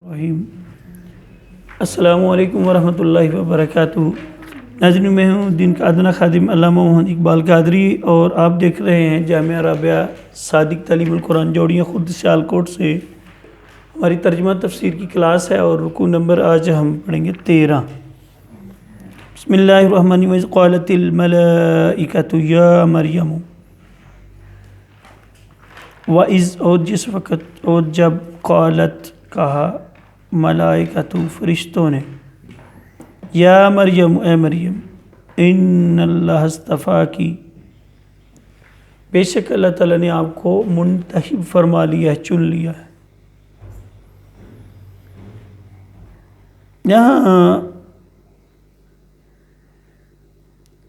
رحیم السلام علیکم ورحمۃ اللہ وبرکاتہ۔ ناظرین، میں ہوں دین کا ادنا خادم علامہ محمد اقبال قادری اور آپ دیکھ رہے ہیں جامعہ رابعہ صادق تعلیم القرآن جوڑیاں خود سیالکوٹ سے ہماری ترجمہ تفسیر کی کلاس ہے اور رکوع نمبر آج ہم پڑھیں گے 13۔ بسم اللہ الرحمن الرحیم۔ وَإِذْ قَالَتِ الْمَلَائِكَةُ يَا مَرْيَمُ، وَإِذْ اور جس وقت اور جب قالت کہا ملائکۃ فرشتوں نے، یا مریم اے مریم، ان اللہ اصطفاکی، بے شک اللہ تعالیٰ نے آپ کو منتخب فرما لیا ہے، چن لیا ہے۔ یہاں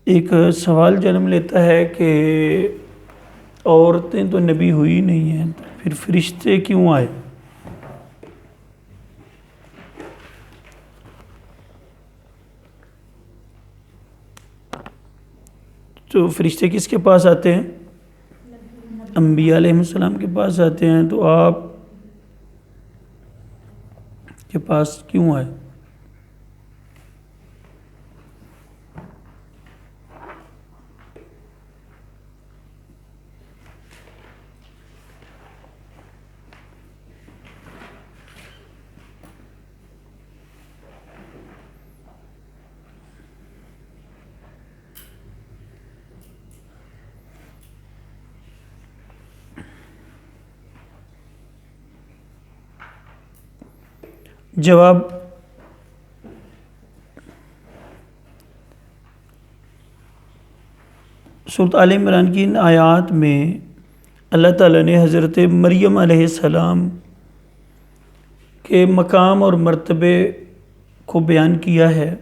ایک سوال جنم لیتا ہے کہ عورتیں تو نبی ہوئی نہیں ہیں، پھر فرشتے کیوں آئے؟ تو فرشتے کس کے پاس آتے ہیں؟ انبیاء علیہ السلام کے پاس آتے ہیں، تو آپ کے پاس کیوں آئے؟ جواب، سورۃ آل عمران کی ان آیات میں اللہ تعالیٰ نے حضرت مریم علیہ السلام کے مقام اور مرتبے کو بیان کیا ہے۔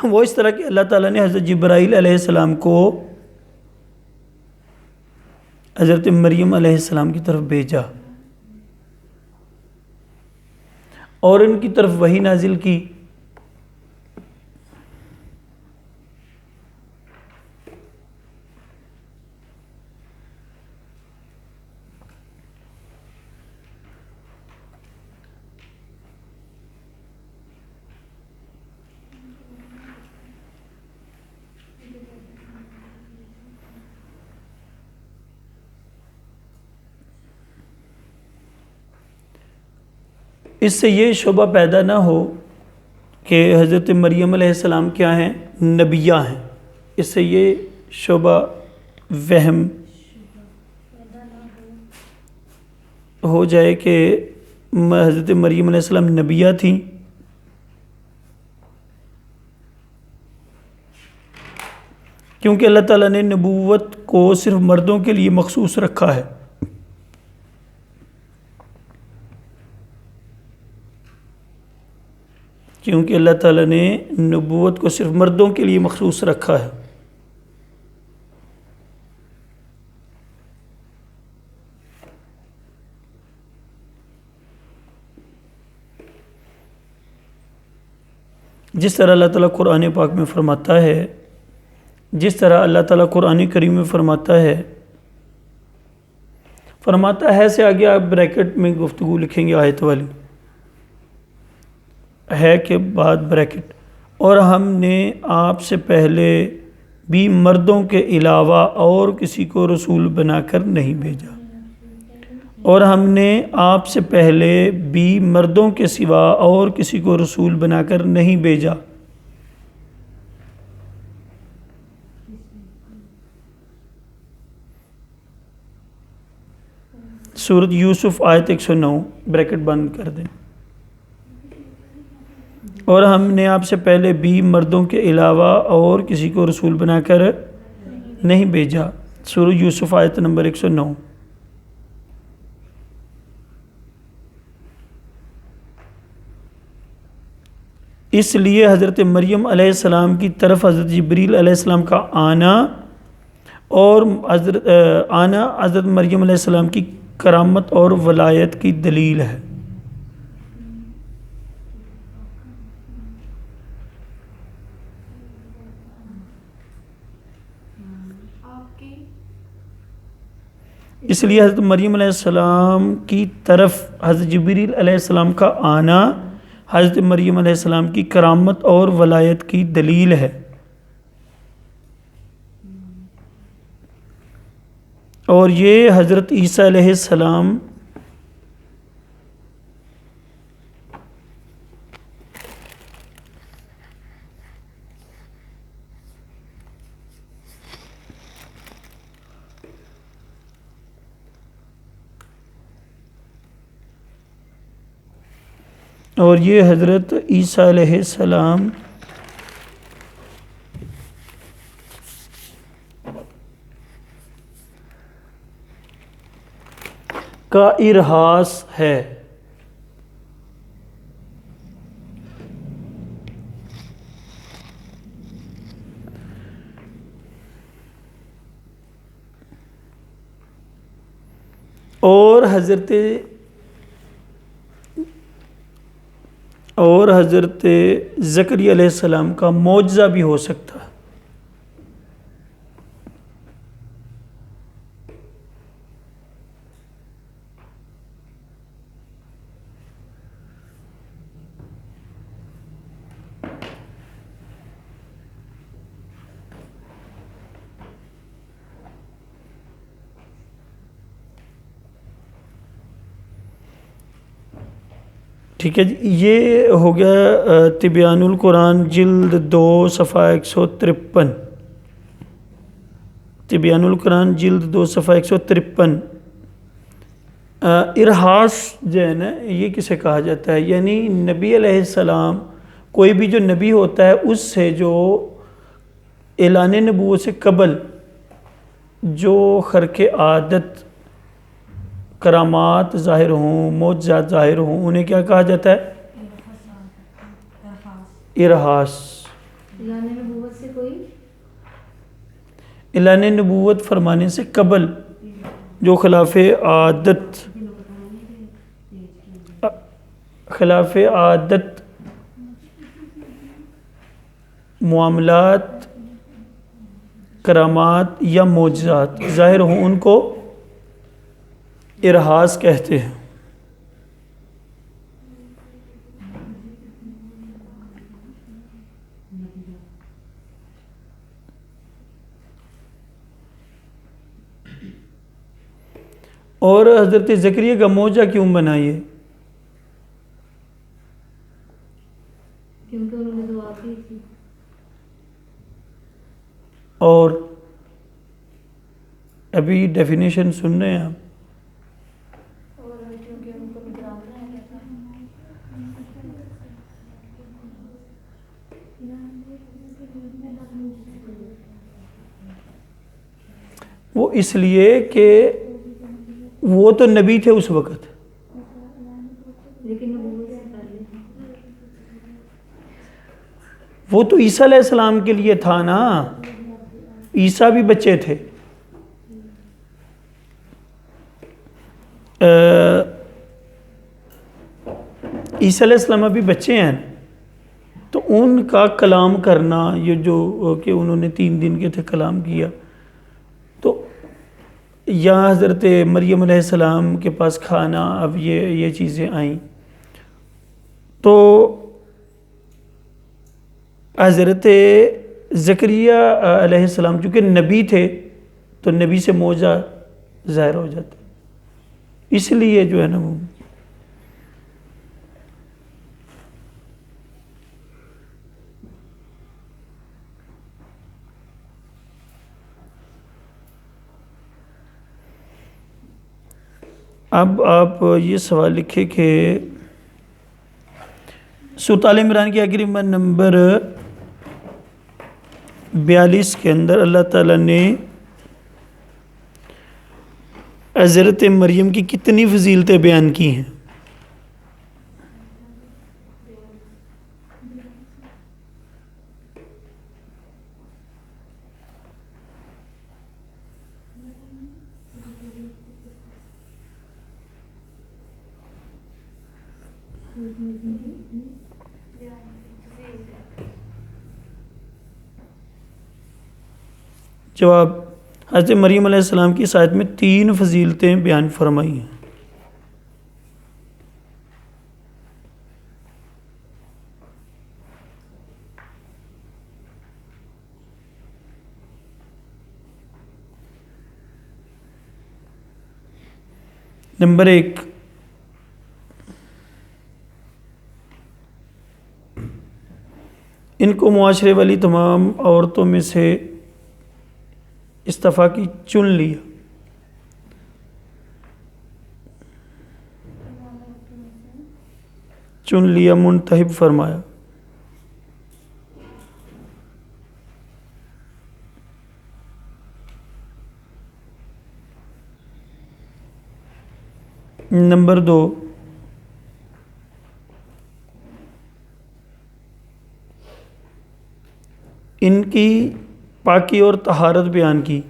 وہ اس طرح کہ اللہ تعالیٰ نے حضرت جبرائیل علیہ السلام کو حضرت مریم علیہ السلام کی طرف بھیجا اور ان کی طرف وحی نازل کی۔ اس سے یہ شبہ پیدا نہ ہو کہ حضرت مریم علیہ السلام کیا ہیں؟ نبیہ ہیں۔ اس سے یہ شبہ وہم ہو جائے کہ حضرت مریم علیہ السلام نبیہ تھیں، کیونکہ اللہ تعالیٰ نے نبوت کو صرف مردوں کے لیے مخصوص رکھا ہے۔ کیونکہ اللہ تعالیٰ نے نبوت کو صرف مردوں کے لیے مخصوص رکھا ہے۔ جس طرح اللہ تعالیٰ قرآن پاک میں فرماتا ہے، جس طرح اللہ تعالیٰ قرآن کریم میں فرماتا ہے سے آگے آپ بریکٹ میں گفتگو لکھیں گے، آیت والی ہے کے بعد بریکٹ، اور ہم نے آپ سے پہلے بھی مردوں کے علاوہ اور کسی کو رسول بنا کر نہیں بھیجا، اور ہم نے آپ سے پہلے بھی مردوں کے سوا اور کسی کو رسول بنا کر نہیں بھیجا۔ سورۃ یوسف آیت 109، بریکٹ بند کر دیں۔ اور ہم نے آپ سے پہلے بھی مردوں کے علاوہ اور کسی کو رسول بنا کر نہیں بھیجا، سورۃ یوسف آیت نمبر 109۔ اس لیے حضرت مریم علیہ السلام کی طرف حضرت جبریل علیہ السلام کا آنا اور حضرت مریم علیہ السلام کی کرامت اور ولایت کی دلیل ہے۔ اس لیے حضرت مریم علیہ السلام کی طرف حضرت جبریل علیہ السلام کا آنا حضرت مریم علیہ السلام کی کرامت اور ولایت کی دلیل ہے. اور یہ حضرت عیسیٰ علیہ السلام اور یہ حضرت عیسیٰ علیہ السلام کا ارہاس ہے. اور حضرت زکریا علیہ السلام کا معجزہ بھی ہو سکتا ہے. ٹھیک ہے جی. یہ ہو گیا تبیان القرآن جلد 2 صفحہ 153. تبیان القرآن جلد 2 صفحہ 153. ارہاس جو ہے نا یہ کسے کہا جاتا ہے؟ یعنی نبی علیہ السلام، کوئی بھی جو نبی ہوتا ہے اس سے جو اعلان نبوت سے قبل جو خرق عادت کرامات ظاہر ہوں، معجزات ظاہر ہوں، انہیں کیا کہا جاتا ہے؟ ارہاس. اعلان نبوت فرمانے سے قبل جو خلاف عادت معاملات کرامات یا معجزات ظاہر ہوں ان کو ارہاس کہتے ہیں. اور حضرت زکریا کا معجزہ کیوں بنا یہ؟ کیونکہ انہوں نے دعا کی تھی. اور ابھی ڈیفینیشن سن رہے ہیں آپ؟ وہ اس لیے کہ وہ تو نبی تھے اس وقت، وہ تو عیسیٰ علیہ السلام کے لیے تھا نا. عیسیٰ بھی بچے تھے. عیسیٰ علیہ السلام ابھی بچے ہیں تو ان کا کلام کرنا، یہ جو کہ انہوں نے 3 دن کے تھے کلام کیا، تو یا حضرت مریم علیہ السلام کے پاس کھانا، اب یہ چیزیں آئیں تو حضرت زکریا علیہ السلام چونکہ نبی تھے تو نبی سے معجزہ ظاہر ہو جاتا، اس لیے جو ہے نا وہ اب آپ یہ سوال لکھیں کہ سورۃ آل عمران کی آخری نمبر 42 کے اندر اللہ تعالیٰ نے حضرت مریم کی کتنی فضیلتیں بیان کی ہیں؟ جواب حضرت مریم علیہ السلام کی اس آیت میں 3 فضیلتیں بیان فرمائی ہیں۔ نمبر 1، ان کو معاشرے والی تمام عورتوں میں سے استفاقی چن لیا منتخب فرمایا۔ نمبر 2، ان کی پاکی اور طہارت بیان کی۔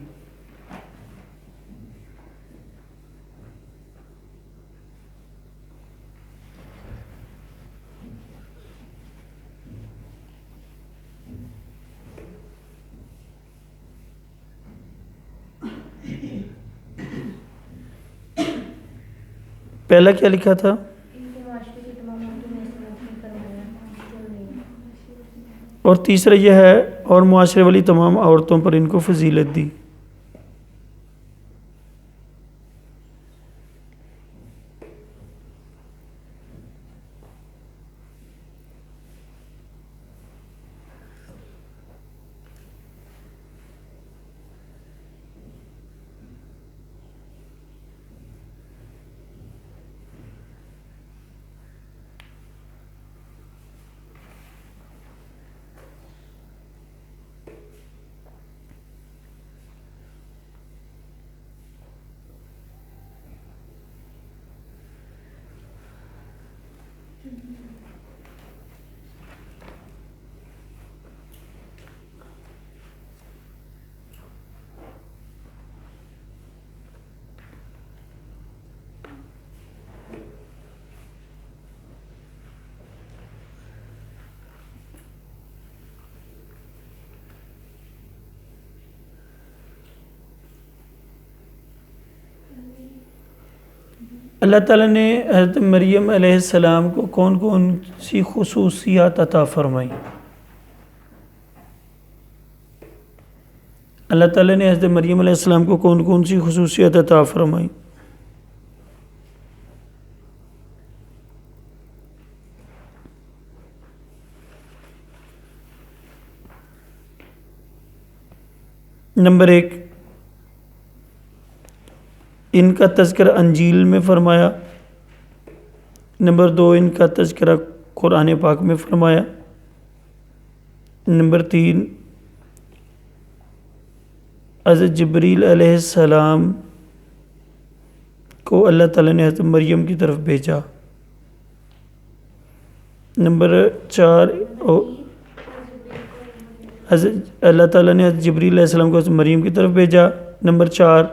پہلا کیا لکھا تھا؟ اور تیسرا یہ ہے اور معاشرے والی تمام عورتوں پر ان کو فضیلت دی۔ اللہ تعالیٰ نے حضرت مریم علیہ السلام کو کون کون سی خصوصیات عطا فرمائی؟ اللہ تعالیٰ نے حضرت مریم علیہ السلام کو کون کون سی خصوصیات عطا فرمائی؟ نمبر 1، ان کا تذکرہ انجیل میں فرمایا۔ نمبر 2، ان کا تذکرہ قرآن پاک میں فرمایا۔ نمبر 3، حضرت جبریل علیہ السلام کو اللہ تعالیٰ نے حضرت مریم کی طرف بھیجا۔ نمبر 4، حضرت اللہ تعالیٰ نے حضرت جبریل علیہ السلام کو حضرت مریم کی طرف بھیجا۔ نمبر 4،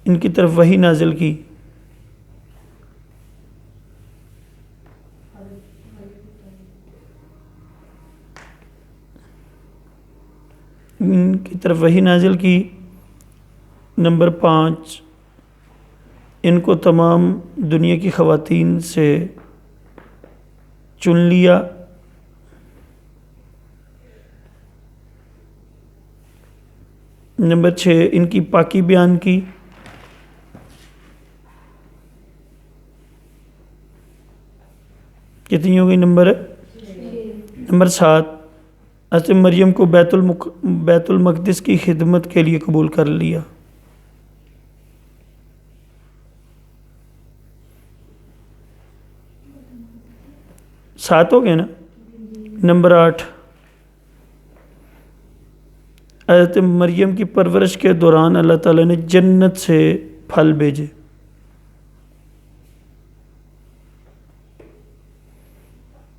ان کی طرف وحی نازل کی۔ ان کی طرف وحی نازل کی۔ نمبر 5، ان کو تمام دنیا کی خواتین سے چن لیا۔ نمبر 6، ان کی پاکی بیان کی۔ کتنی ہو گئی؟ نمبر 7، حضرت مریم کو بیت المقدس کی خدمت کے لیے قبول کر لیا۔ سات ہو گئے نا؟ نمبر 8، حضرت مریم کی پرورش کے دوران اللہ تعالیٰ نے جنت سے پھل بھیجے۔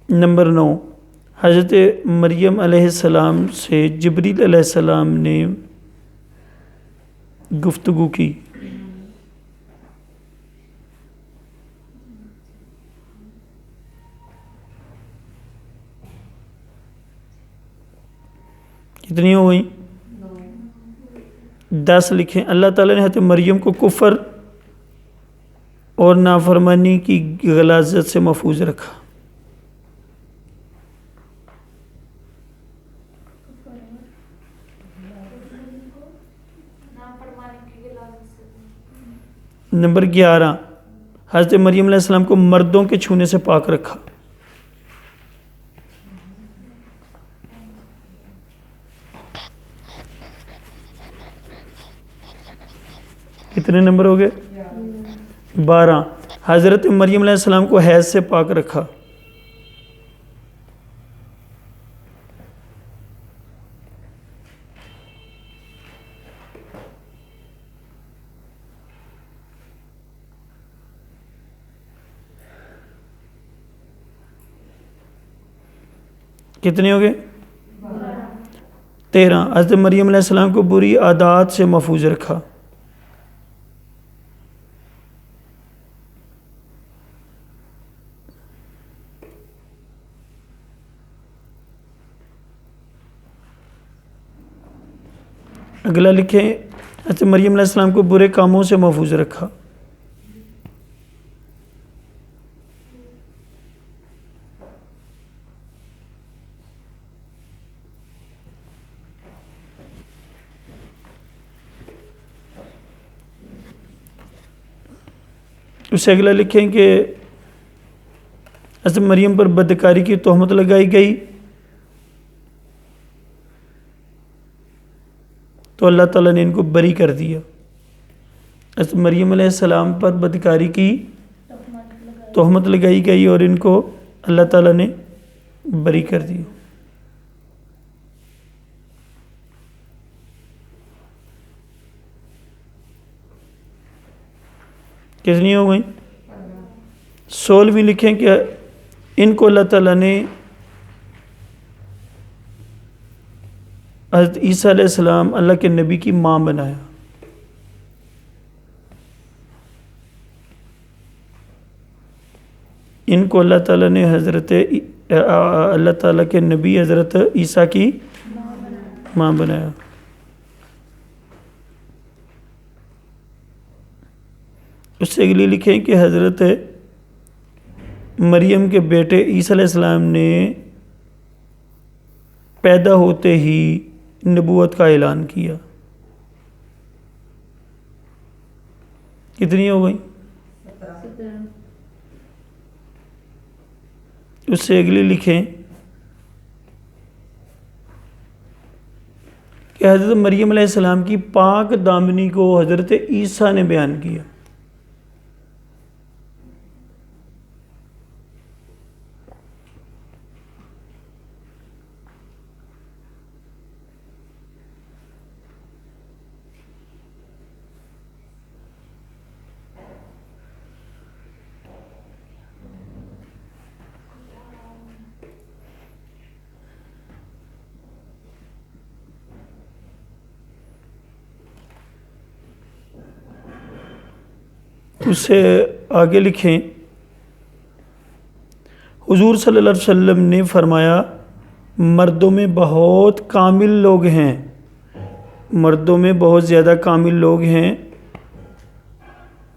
نمبر 9، حضرت مریم علیہ السلام سے جبریل علیہ السلام نے گفتگو کی۔ کتنی ہو گئی؟ 10 لکھیں اللہ تعالیٰ نے حضرت مریم کو کفر اور نافرمانی کی غلاظت سے محفوظ رکھا۔ نمبر 11 حضرت مریم علیہ السلام کو مردوں کے چھونے سے پاک رکھا۔ کتنے نمبر ہو گئے؟ 12 حضرت مریم علیہ السلام کو حیض سے پاک رکھا۔ کتنے ہو گئے؟ 13 حضرت مریم علیہ السلام کو بری عادات سے محفوظ رکھا۔ اگلا لکھیں حضرت مریم علیہ السلام کو برے کاموں سے محفوظ رکھا۔ اس سے اگلا لکھیں کہ حضرت مریم پر بدکاری کی تہمت لگائی گئی تو اللہ تعالیٰ نے ان کو بری کر دیا۔ حضرت مریم علیہ السلام پر بدکاری کی تہمت لگائی گئی اور ان کو اللہ تعالیٰ نے بری کر دیا۔ کتنی ہو گئی؟ 16 لکھیں کہ ان کو اللہ تعالیٰ نے حضرت عیسیٰ علیہ السلام اللہ کے نبی کی ماں بنایا۔ ان کو اللہ تعالیٰ نے اللہ تعالیٰ کے نبی حضرت عیسیٰ کی ماں بنایا۔ اس سے اگلی لکھیں کہ حضرت مریم کے بیٹے عیسیٰ علیہ السلام نے پیدا ہوتے ہی نبوت کا اعلان کیا۔ کتنی ہو گئی؟ اس سے اگلی لکھیں کہ حضرت مریم علیہ السلام کی پاک دامنی کو حضرت عیسیٰ نے بیان کیا۔ اس سے آگے لکھیں حضور صلی اللہ علیہ وسلم نے فرمایا مردوں میں بہت کامل لوگ ہیں، مردوں میں بہت زیادہ کامل لوگ ہیں،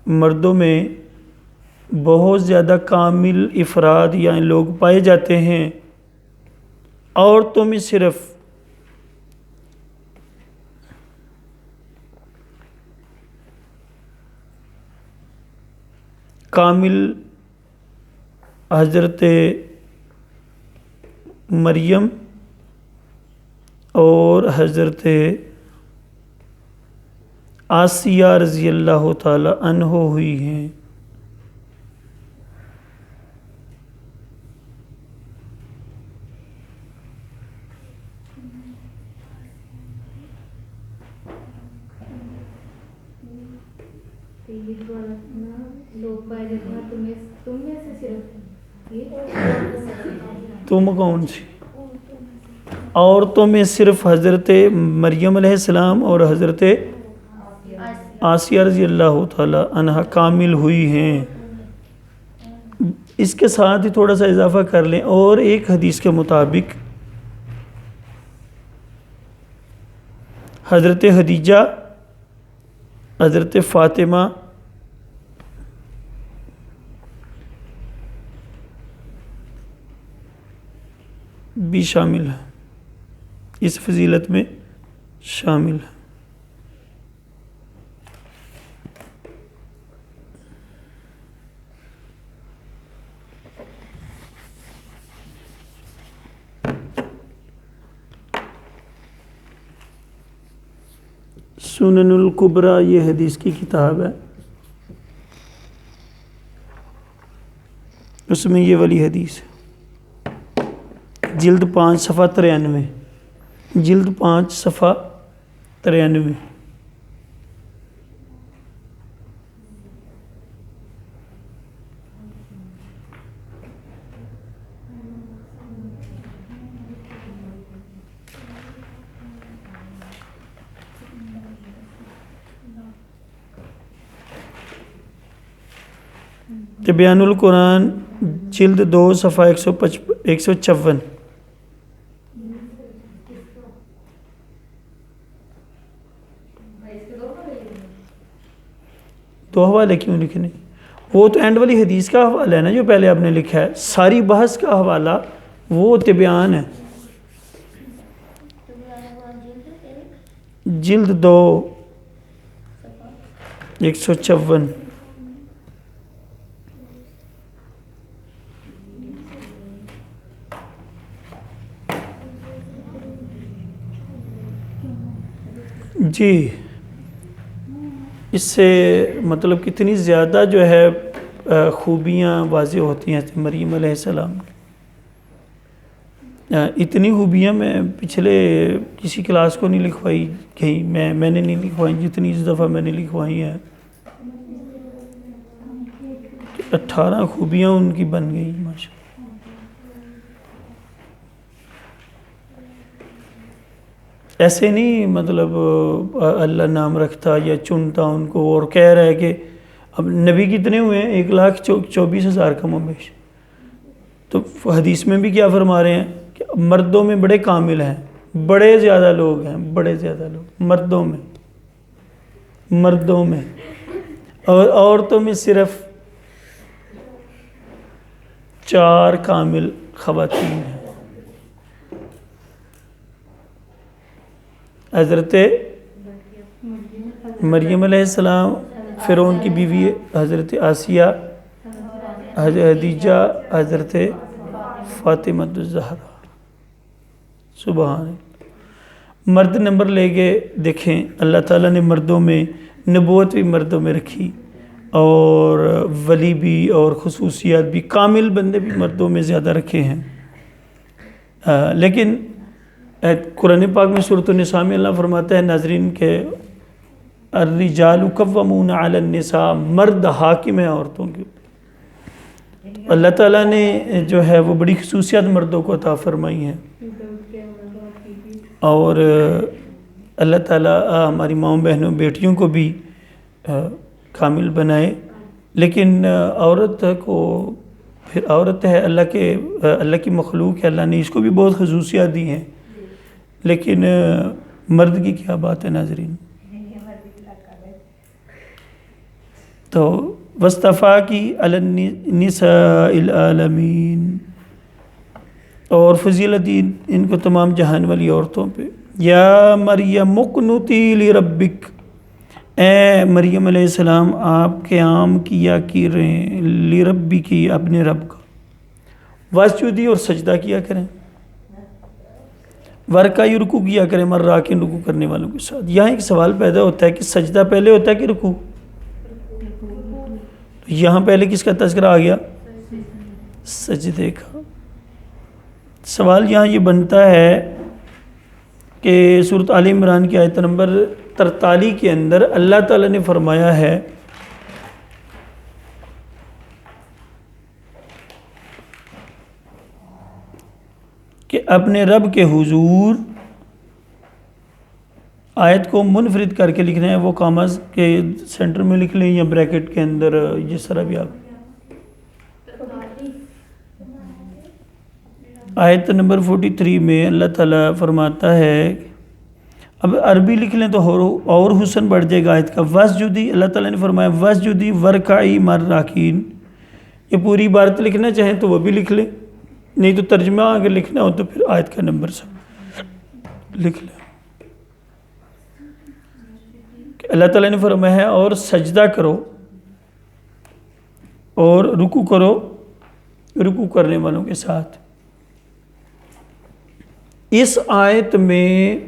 مردوں میں بہت زیادہ کامل افراد یعنی لوگ پائے جاتے ہیں، عورتوں میں صرف کامل حضرت مریم اور حضرت آسیہ رضی اللہ تعالی عنہ ہوئی ہیں۔ تم کون سی؟ عورتوں میں صرف حضرت مریم علیہ السلام اور حضرت آسیہ رضی اللہ تعالی عنہ کامل ہوئی ہیں۔ اس کے ساتھ ہی تھوڑا سا اضافہ کر لیں، اور ایک حدیث کے مطابق حضرت خدیجہ حضرت فاطمہ بھی شامل ہے، اس فضیلت میں شامل ہے۔ سنن الکبریٰ یہ حدیث کی کتاب ہے، اس میں یہ والی حدیث ہے، جلد 5 صفحہ 93، جلد 5 صفحہ 93۔ تبیان القرآن جلد 2 صفحہ 156۔ دو حوالے کیوں لکھنے؟ وہ تو اینڈ والی حدیث کا حوالہ ہے نا جو پہلے آپ نے لکھا ہے، ساری بحث کا حوالہ وہ تبیان ہے، جلد 2 156۔ جی اس سے مطلب کتنی زیادہ جو ہے خوبیاں واضح ہوتی ہیں مریم علیہ السلام کی۔ اتنی خوبیاں میں پچھلے کسی کلاس کو نہیں لکھوائی گئی، میں نے نہیں لکھوائی جتنی اس دفعہ میں نے لکھوائی ہیں، 18 خوبیاں ان کی بن گئی ماشاء اللہ۔ ایسے نہیں مطلب اللہ نام رکھتا یا چنتا ان کو اور کہہ رہا ہے کہ اب نبی کتنے ہوئے ہیں، 1,24,000 کم و بیش، تو حدیث میں بھی کیا فرما رہے ہیں کہ مردوں میں بڑے کامل ہیں، بڑے زیادہ لوگ ہیں، بڑے زیادہ لوگ مردوں میں اور عورتوں میں صرف 4 کامل خواتین ہیں، حضرت مریم علیہ السلام، فرعون کی بیوی حضرت آسیہ، حضرت خدیجہ، حضرت فاطمہ الزہرا۔ سبحان اللہ۔ مرد نمبر لے کے دیکھیں، اللہ تعالیٰ نے مردوں میں نبوت بھی مردوں میں رکھی اور ولی بھی اور خصوصیات بھی، کامل بندے بھی مردوں میں زیادہ رکھے ہیں، لیکن قرآن پاک میں سورۃ النساء میں اللہ فرماتا ہے ناظرین کہ الرجال قوامون علی النساء، مرد حاکم ہیں عورتوں کے اوپر۔ اللہ تعالیٰ نے جو ہے وہ بڑی خصوصیات مردوں کو عطا فرمائی ہیں، اور اللہ تعالیٰ ہماری ماؤں بہنوں بیٹیوں کو بھی کامل بنائے، لیکن عورت کو پھر عورت ہے اللہ کی مخلوق ہے، اللہ نے اس کو بھی بہت خصوصیات دی ہیں، لیکن مرد کی کیا بات ہے ناظرین۔ تو وصطفیٰ علی النساء العالمین، اور فضیلت ان کو تمام جہان والی عورتوں پہ۔ یا مریم اقنتی لربک، اے مریم علیہ السلام آپ قیام کیا کریں، لربی کی اپنے رب کا، واسجدی اور سجدہ کیا کریں، ورکعی رکوع کیا کریں مراکن، رکوع کرنے والوں کے ساتھ۔ یہاں ایک سوال پیدا ہوتا ہے کہ سجدہ پہلے ہوتا ہے کہ رکوع؟ تو یہاں پہلے کس کا تذکرہ آ گیا؟ سجدے کا۔ سوال یہاں یہ بنتا ہے کہ سورۃ آل عمران کی آیت نمبر 43 کے اندر اللہ تعالیٰ نے فرمایا ہے کہ اپنے رب کے حضور، آیت کو منفرد کر کے لکھنا ہے، وہ کاماز کے سینٹر میں لکھ لیں یا بریکٹ کے اندر، جس طرح بھی آپ۔ آیت نمبر 43 میں اللہ تعالیٰ فرماتا ہے اب عربی لکھ لیں تو اور حسن بڑھ جائے گا آیت کا. وسجدی، اللہ تعالیٰ نے فرمایا وسجدی ورکعی مع الراکعین. یہ پوری عبارت لکھنا چاہیں تو وہ بھی لکھ لیں، نہیں تو ترجمہ اگر لکھنا ہو تو پھر آیت کا نمبر سب لکھ لیں. کہ اللہ تعالیٰ نے فرمایا ہے اور سجدہ کرو اور رکوع کرو رکوع کرنے والوں کے ساتھ. اس آیت میں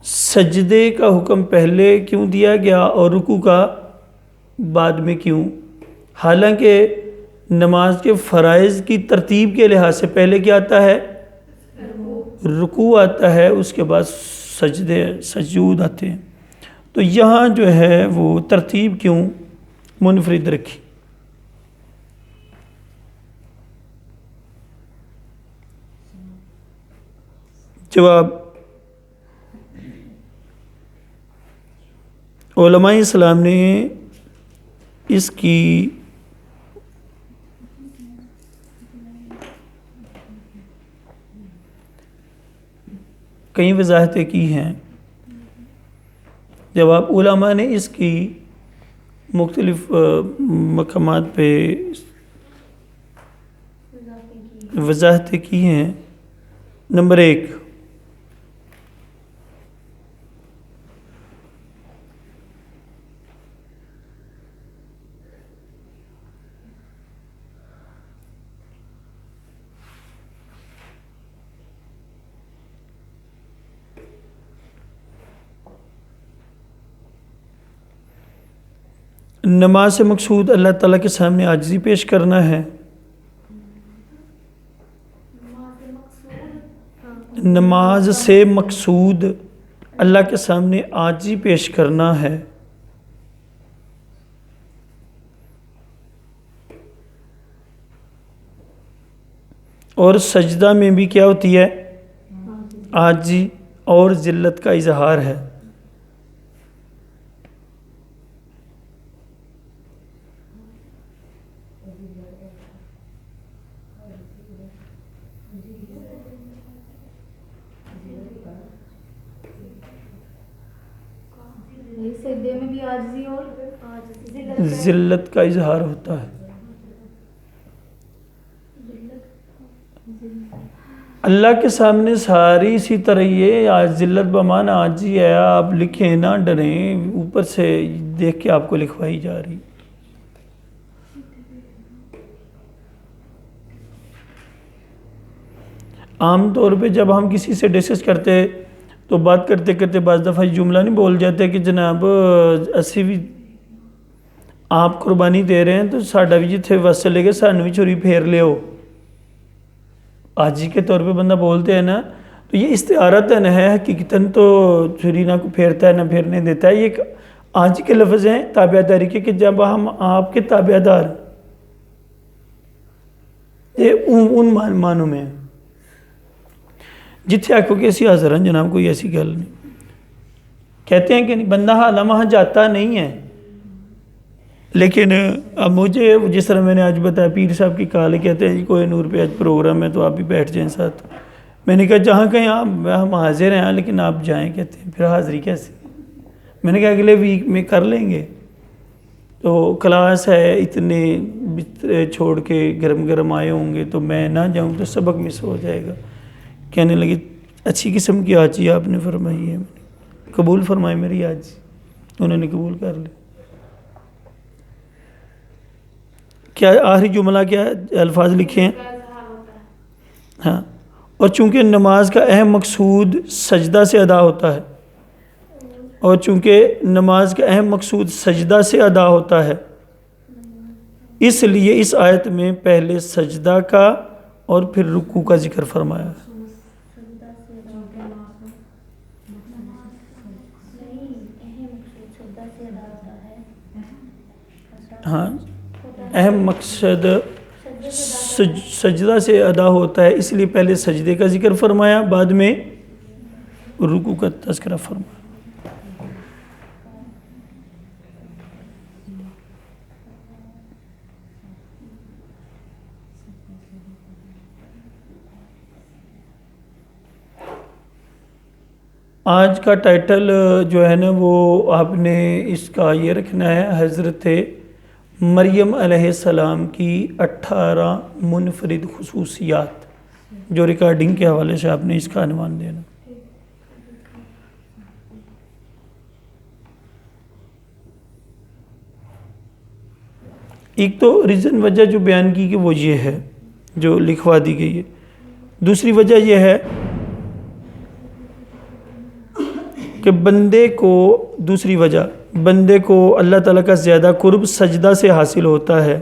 سجدے کا حکم پہلے کیوں دیا گیا اور رکوع کا بعد میں کیوں؟ حالانکہ نماز کے فرائض کی ترتیب کے لحاظ سے پہلے کیا آتا ہے؟ رکوع آتا ہے، اس کے بعد سجود آتے ہیں. تو یہاں جو ہے وہ ترتیب کیوں منفرد رکھی؟ جواب، علماء اسلام نے اس کی کئی وضاحتیں کی ہیں. جواب، علماء نے اس کی مختلف مقامات پہ وضاحتیں کی ہیں. نمبر 1، نماز سے مقصود اللہ تعالیٰ کے سامنے عاجزی پیش کرنا ہے. نماز سے مقصود اللہ کے سامنے عاجزی پیش کرنا ہے. اور سجدہ میں بھی کیا ہوتی ہے؟ عاجزی اور ذلت کا اظہار ہے. سجدے میں بھی عاجزی اور ذلت کا اظہار ہوتا ہے. اللہ کے سامنے ساری اسی طرح یہ ذلت بمعنی عاجزی ہے. آپ لکھیں نہ ڈریں، اوپر سے دیکھ کے آپ کو لکھوائی جا رہی. عام طور پہ جب ہم کسی سے ڈسکس کرتے تو بات کرتے کرتے بعض دفعہ یہ جملہ نہیں بول جاتے کہ جناب اسی بھی آپ قربانی دے رہے ہیں تو ساڈا بھی جتھے وس چلے گئے سانو بھی چھری پھیر لے ہو. عاجزی کے طور پہ بندہ بولتے ہیں نا، تو یہ استعارتاً ہے، حقیقتاً تو چھری نہ کو پھیرتا ہے نہ پھیرنے دیتا ہے. یہ ایک عاجزی کے لفظ ہیں تابع داری کے، کہ جب ہم آپ کے تابع دار، یہ ان معنوں میں جتھے آکھو کہ اسی حاضر ہیں جناب، کوئی ایسی گل نہیں. کہتے ہیں کہ نہیں، بندہ حالہ وہاں جاتا نہیں ہے. لیکن اب مجھے جس طرح میں نے آج بتایا، پیر صاحب کی کال کہتے ہیں جی کوہ نور پہ آج پروگرام ہے تو آپ بھی بیٹھ جائیں ساتھ. میں نے کہا جہاں کہیں آپ ہم حاضر ہیں لیکن آپ جائیں. کہتے ہیں پھر حاضری کیسے؟ میں نے کہا اگلے ویک میں کر لیں گے. تو کلاس ہے، اتنے بسترے چھوڑ کے گرم گرم آئے ہوں گے تو میں نہ جاؤں تو سبق مس ہو جائے گا. کہنے لگی اچھی قسم کی آجی آپ نے فرمائی ہے، قبول فرمائی میری آجی. انہوں نے قبول کر لی. کیا آخری جملہ کیا الفاظ لکھے ہیں؟ ہاں. اور چونکہ نماز کا اہم مقصود سجدہ سے ادا ہوتا ہے، اور چونکہ نماز کا اہم مقصود سجدہ سے ادا ہوتا ہے، اس لیے اس آیت میں پہلے سجدہ کا اور پھر رکوع کا ذکر فرمایا ہے. ہاں، اہم مقصد سجدہ سے ادا ہوتا ہے، اس لیے پہلے سجدے کا ذکر فرمایا، بعد میں رکوع کا تذکرہ فرمایا. آج کا ٹائٹل جو ہے نا وہ آپ نے اس کا یہ رکھنا ہے، حضرت مریم علیہ السلام کی 18 منفرد خصوصیات، جو ریکارڈنگ کے حوالے سے آپ نے اس کا عنوان دینا۔ ایک تو ریزن وجہ جو بیان کی کہ وہ یہ ہے جو لکھوا دی گئی ہے، دوسری وجہ یہ ہے کہ بندے کو اللہ تعالیٰ کا زیادہ قرب سجدہ سے حاصل ہوتا ہے۔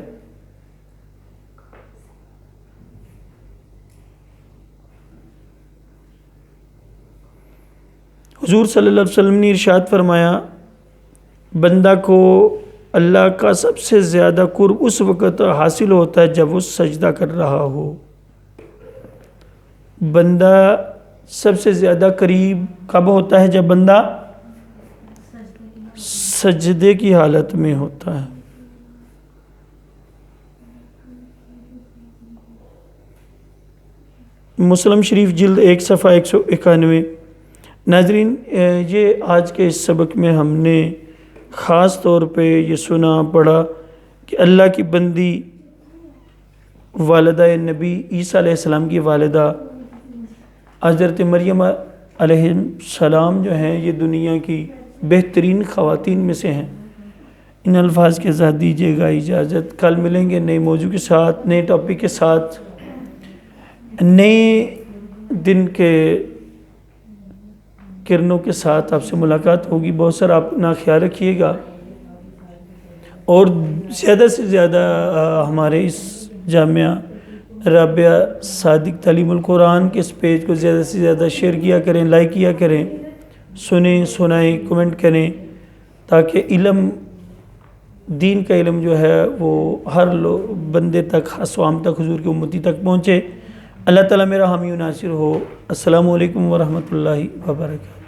حضور صلی اللہ علیہ وسلم نے ارشاد فرمایا، بندہ کو اللہ کا سب سے زیادہ قرب اس وقت حاصل ہوتا ہے جب وہ سجدہ کر رہا ہو۔ بندہ سب سے زیادہ قریب کب ہوتا ہے؟ جب بندہ سجدے کی حالت میں ہوتا ہے۔ مسلم شریف جلد 1 صفحہ 191۔ ناظرین، یہ آج کے اس سبق میں ہم نے خاص طور پہ یہ سنا پڑھا کہ اللہ کی بندی والدہ نبی عیسیٰ علیہ السلام کی والدہ حضرت مریم علیہ السلام جو ہیں یہ دنیا کی بہترین خواتین میں سے ہیں۔ ان الفاظ کے ساتھ دیجیے گا اجازت، کل ملیں گے نئے موضوع کے ساتھ، نئے ٹاپک کے ساتھ، نئے دن کے کرنوں کے ساتھ آپ سے ملاقات ہوگی۔ بہت سارا اپنا خیال رکھیے گا، اور زیادہ سے زیادہ ہمارے اس جامعہ رابعہ صادق تعلیم القرآن کے اس پیج کو زیادہ سے زیادہ شیئر کیا کریں، لائک کیا کریں، سنیں سنائیں، کمنٹ کریں، تاکہ علم، دین کا علم جو ہے وہ ہر بندے تک، خاص و عام تک، حضور کی امتی تک پہنچے۔ اللہ تعالیٰ میرا حامی و ناصر ہو۔ السلام علیکم ورحمۃ اللہ وبرکاتہ۔